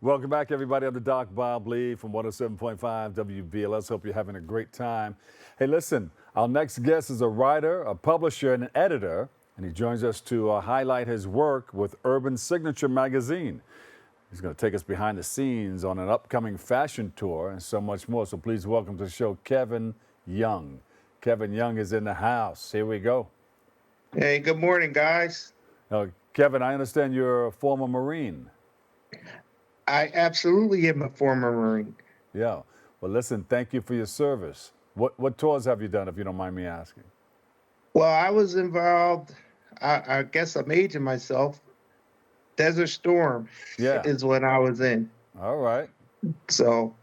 Welcome back, everybody. I'm the Doc Bob Lee from 107.5 WBLS. Hope you're having a great time. Hey, listen, our next guest is a writer, a publisher, and an editor, and he joins us to highlight his work with Urban Signature magazine. He's going to take us behind the scenes on an upcoming fashion tour and so much more. So please welcome to the show, Kevin Young. Kevin Young is in the house. Here we go. Hey, good morning, guys. Kevin, I understand you're a former Marine. I absolutely am a former Marine. Yeah. Well, listen, thank you for your service. What tours have you done, if you don't mind me asking? Well, I was involved, I guess I'm aging myself. Desert Storm Yeah. is what I was in. All right. So,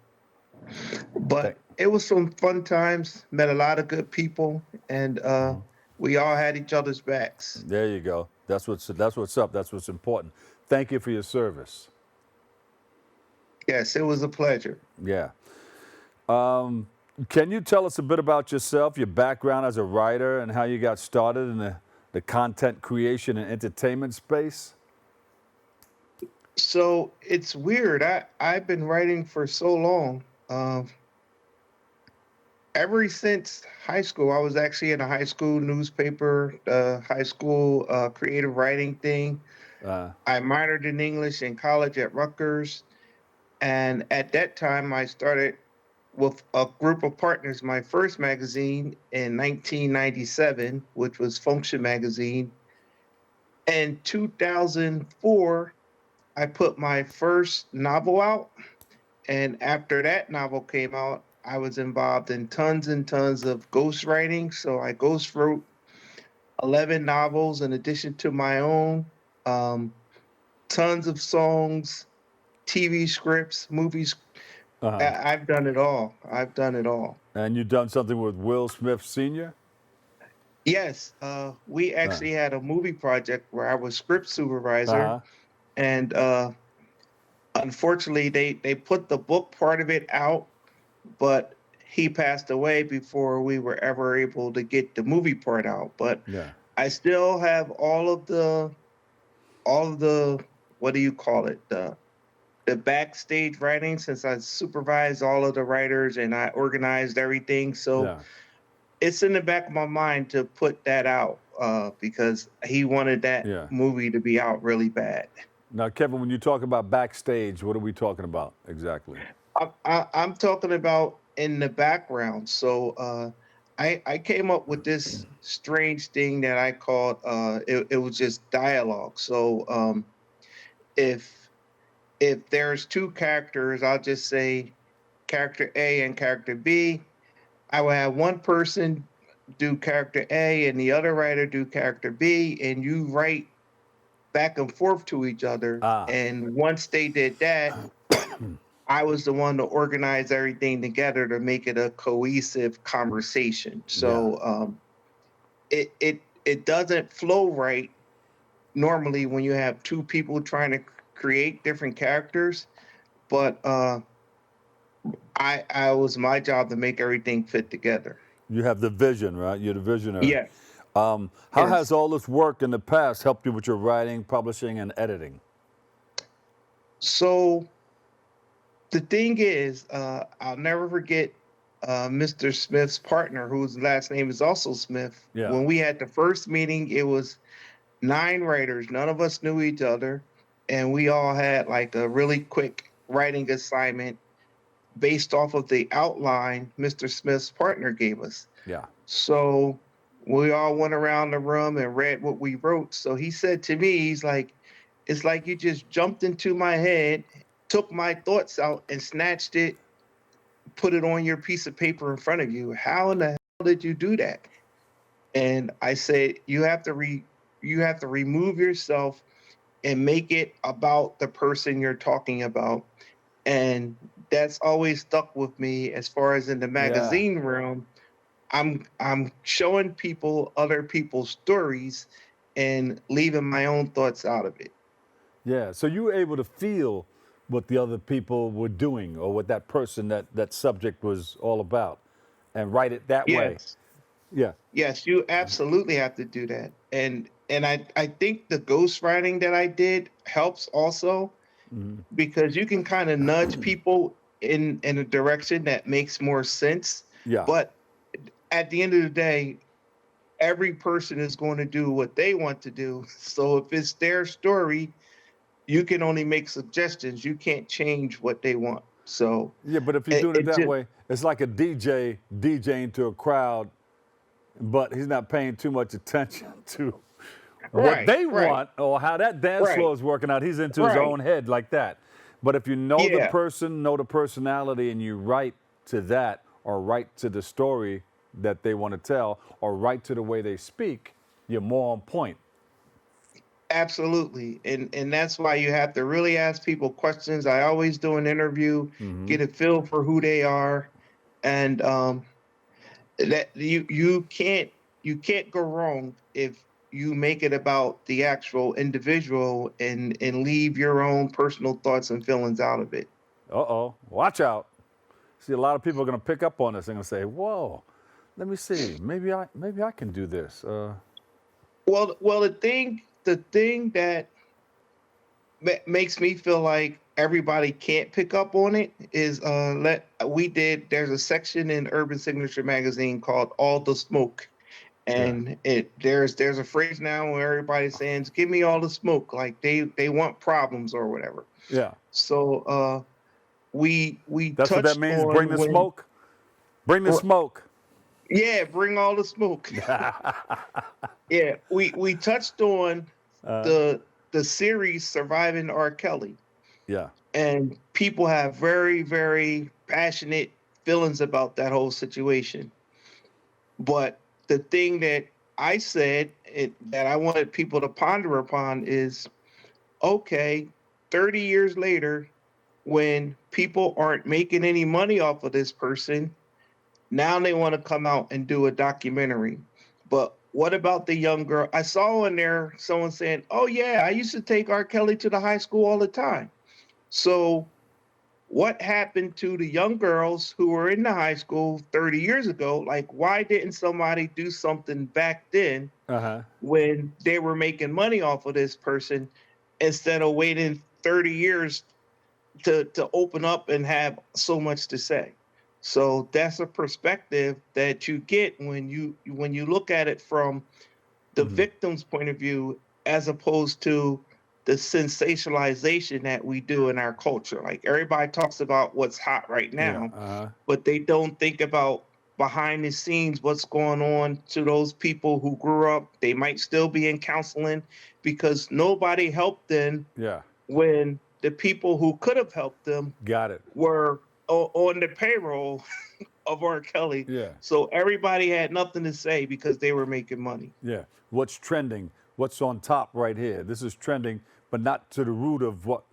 Thank- but it was some fun times, met a lot of good people, and we all had each other's backs. There you go. That's what's up. That's what's important. Thank you for your service. Yes, it was a pleasure. Yeah. Can you tell us a bit about yourself, your background as a writer, and how you got started in the content creation and entertainment space? So it's weird. I've been writing for so long. Ever since high school, I was actually in a high school newspaper, high school creative writing thing. Uh, I minored in English in college at Rutgers. And at that time, I started with a group of partners, my first magazine in 1997, which was Function Magazine. In 2004, I put my first novel out. And after that novel came out, I was involved in tons and tons of ghostwriting. So I ghost wrote 11 novels in addition to my own, um, tons of songs, TV scripts, movies. uh-huh. I've done it all. I've done it all. And you've done something with Will Smith Sr.? Yes, we Uh, actually had a movie project where I was script supervisor, uh-huh. and unfortunately, they put the book part of it out, but he passed away before we were ever able to get the movie part out. But Yeah. I still have all of the what do you call it, the backstage writing, since I supervised all of the writers and I organized everything. So Yeah. it's in the back of my mind to put that out because he wanted that Yeah. movie to be out really bad. Now, Kevin, when you talk about backstage, what are we talking about exactly? I'm talking about in the background. So I came up with this strange thing that I called it was just dialogue. So if if there's two characters, I'll just say character A and character B. I will have one person do character A and the other writer do character B, and you write back and forth to each other. Ah, And once they did that, I was the one to organize everything together to make it a cohesive conversation. yeah. So it doesn't flow right normally when you have two people trying to create different characters, but I was my job to make everything fit together. You have the vision, right? You're the visionary. Yes, How has yes. all this work in the past helped you with your writing, publishing, and editing? So the thing is, I'll never forget Mr. Smith's partner, whose last name is also Smith. Yeah. When we had the first meeting, it was 9 writers. None of us knew each other, and we all had like a really quick writing assignment based off of the outline Mr. Smith's partner gave us. Yeah. So we all went around the room and read what we wrote. So he said to me, he's like, it's like you just jumped into my head, took my thoughts out and snatched it, put it on your piece of paper in front of you. How in the hell did you do that? And I said, you have to remove yourself and make it about the person you're talking about. And that's always stuck with me as far as in the Yeah. magazine realm. I'm showing people other people's stories and leaving my own thoughts out of it. Yeah. So you were able to feel what the other people were doing or what that person, that subject was all about and write it that way. Yes. Yeah. Yes, you absolutely have to do that. And I think the ghostwriting that I did helps also because you can kind of nudge people in a direction that makes more sense. Yeah. But at the end of the day, every person is going to do what they want to do. So if it's their story, you can only make suggestions. You can't change what they want. So Yeah, but if you're it, doing it it that just way, it's like a DJ DJing to a crowd, but he's not paying too much attention to what right, they right, want or how that dance right, floor is working out. He's into his right. own head like that. But if you know the Yeah, person, know the personality, and you write to that or write to the story that they want to tell or write to the way they speak, you're more on point. absolutely. And that's why you have to really ask people questions. I always do an interview, Hmm. get a feel for who they are, and that you can't go wrong if you make it about the actual individual and leave your own personal thoughts and feelings out of it. Uh-oh, watch out. See, a lot of people are going to pick up on this and going to say, whoa, let me see. Maybe I can do this. Well, the thing that makes me feel like everybody can't pick up on it is let we did there's a section in Urban Signature magazine called All the Smoke. Yeah. And there's a phrase now where everybody's saying, give me all the smoke, like they want problems or whatever. Yeah. So we That's what that touched means. Bring on the when smoke. Bring the r- smoke. yeah, bring all the smoke. Yeah, we touched on uh, the series Surviving R. Kelly. yeah. And people have very, very passionate feelings about that whole situation. But the thing that I said that I wanted people to ponder upon is, okay, 30 years later, when people aren't making any money off of this person, now they want to come out and do a documentary. But what about the young girl? I saw in there someone saying, oh, yeah, I used to take R. Kelly to the high school all the time. So what happened to the young girls who were in the high school 30 years ago? Like, why didn't somebody do something back then Uh-huh. when they were making money off of this person instead of waiting 30 years to open up and have so much to say? So that's a perspective that you get when you look at it from the Hmm. victim's point of view as opposed to the sensationalization that we do in our culture. Like everybody talks about what's hot right Yeah. now, Uh-huh. but they don't think about behind the scenes what's going on to those people who grew up. They might still be in counseling because nobody helped them Yeah. when the people who could have helped them Got it. were on the payroll of R. Kelly. Yeah. So everybody had nothing to say because they were making money. Yeah. What's trending? What's on top right here? This is trending, but not to the root of what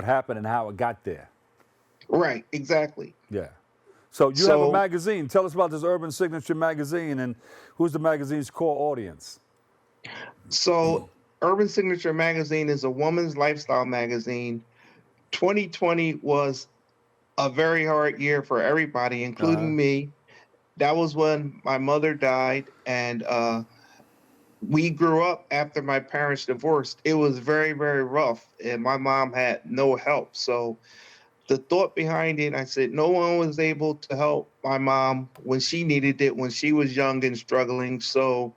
happened and how it got there. Right, exactly. Yeah. So you have a So magazine. Tell us about this Urban Signature magazine and who's the magazine's core audience. so Urban Signature magazine is a woman's lifestyle magazine. 2020 was a very hard year for everybody, Uh-huh. including me. That was when my mother died, and we grew up after my parents divorced. It was very, very rough, and my mom had no help. So the thought behind it, I said, no one was able to help my mom when she needed it, when she was young and struggling. So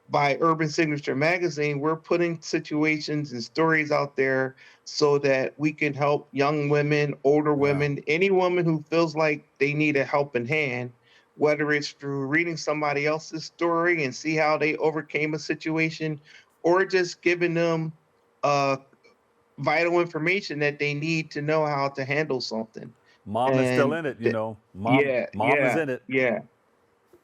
by Urban Signature Magazine, we're putting situations and stories out there so that we can help young women, older Yeah. women, any woman who feels like they need a helping hand, whether it's through reading somebody else's story and see how they overcame a situation, or just giving them uh, vital information that they need to know how to handle something. Mom is still And in it, you th- know. Mom yeah, mom is yeah, in it. yeah.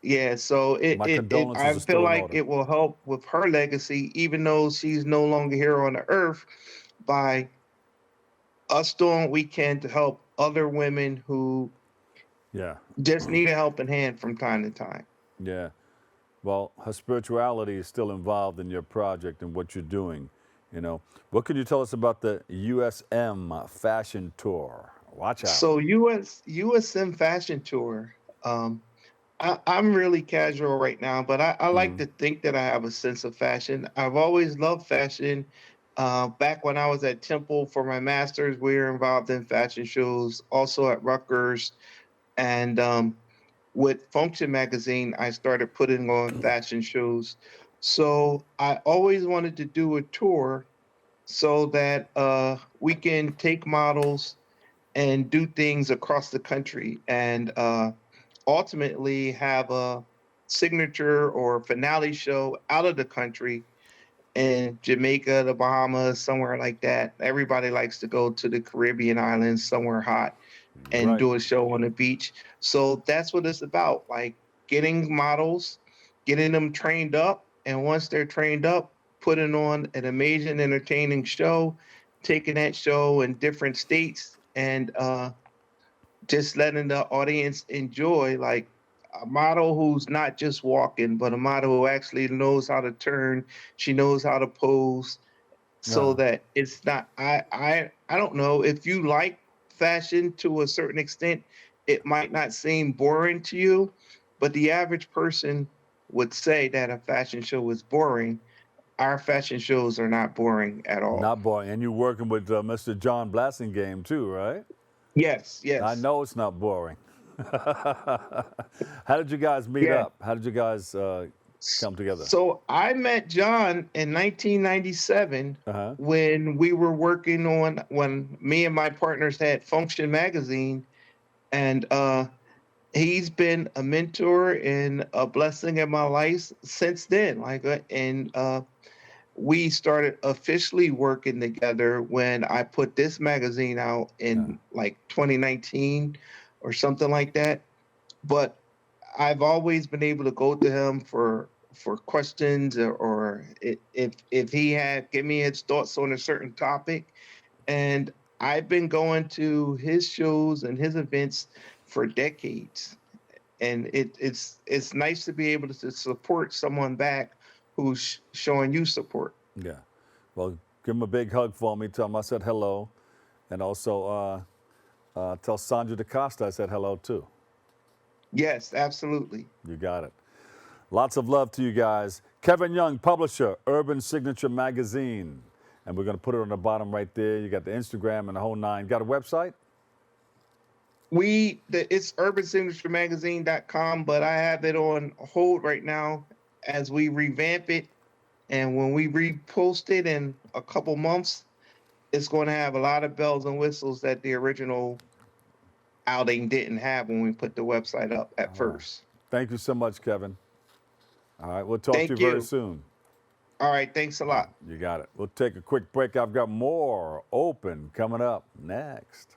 Yeah, so My I condolences are feel still in like order. it will help with her legacy, even though she's no longer here on the earth, by us doing what we can to help other women who Yeah. just need a helping hand from time to time. Yeah. Well, her spirituality is still involved in your project and what you're doing. You know, what can you tell us about the USM fashion tour? Watch out. So USM Fashion Tour, um, I'm really casual right now, but I like Hmm. to think that I have a sense of fashion. I've always loved fashion Back when I was at Temple for my master's, we were involved in fashion shows, also at Rutgers. And with Function Magazine, I started putting on fashion shows. So I always wanted to do a tour so that we can take models and do things across the country and ultimately have a signature or finale show out of the country in Jamaica, the Bahamas, somewhere like that. Everybody likes to go to the Caribbean islands, somewhere hot, and Right. do a show on the beach. So that's what it's about, like getting models, getting them trained up, and once they're trained up, putting on an amazing, entertaining show, taking that show in different states, and just letting the audience enjoy like a model who's not just walking, but a model who actually knows how to turn. She knows how to pose so Uh, that it's not I don't know if you like fashion to a certain extent, it might not seem boring to you, but the average person would say that a fashion show is boring. Our fashion shows are not boring at all. Not boring. And you're working with Mr. John Blassingame too, right? Yes, I yes. know it's not boring. How did you guys meet Yeah. up? How did you guys come together? So I met John in 1997 Uh-huh. when we were working on when me and my partners had Function Magazine, and he's been a mentor and a blessing in my life since then. And we started officially working together when I put this magazine out Yeah. in like 2019 or something like that. But I've always been able to go to him for questions if he had give me his thoughts on a certain topic. And I've been going to his shows and his events for decades. And it's nice to be able to support someone back who's showing you support. Yeah. Well, give him a big hug for me. Tell him I said hello. And also tell Sandra DaCosta I said hello too. Yes, absolutely. You got it. Lots of love to you guys. Kevin Young, publisher, Urban Signature Magazine. And we're going to put it on the bottom right there. You got the Instagram and the whole nine. Got a website? It's urbansignaturemagazine.com, but I have it on hold right now as we revamp it. And when we repost it in a couple months, it's going to have a lot of bells and whistles that the original outing didn't have when we put the website up at All right. first. Thank you so much, Kevin. All right. We'll talk to you Thank very you. soon. All right. Thanks a lot. You got it. We'll take a quick break. I've got more open coming up next.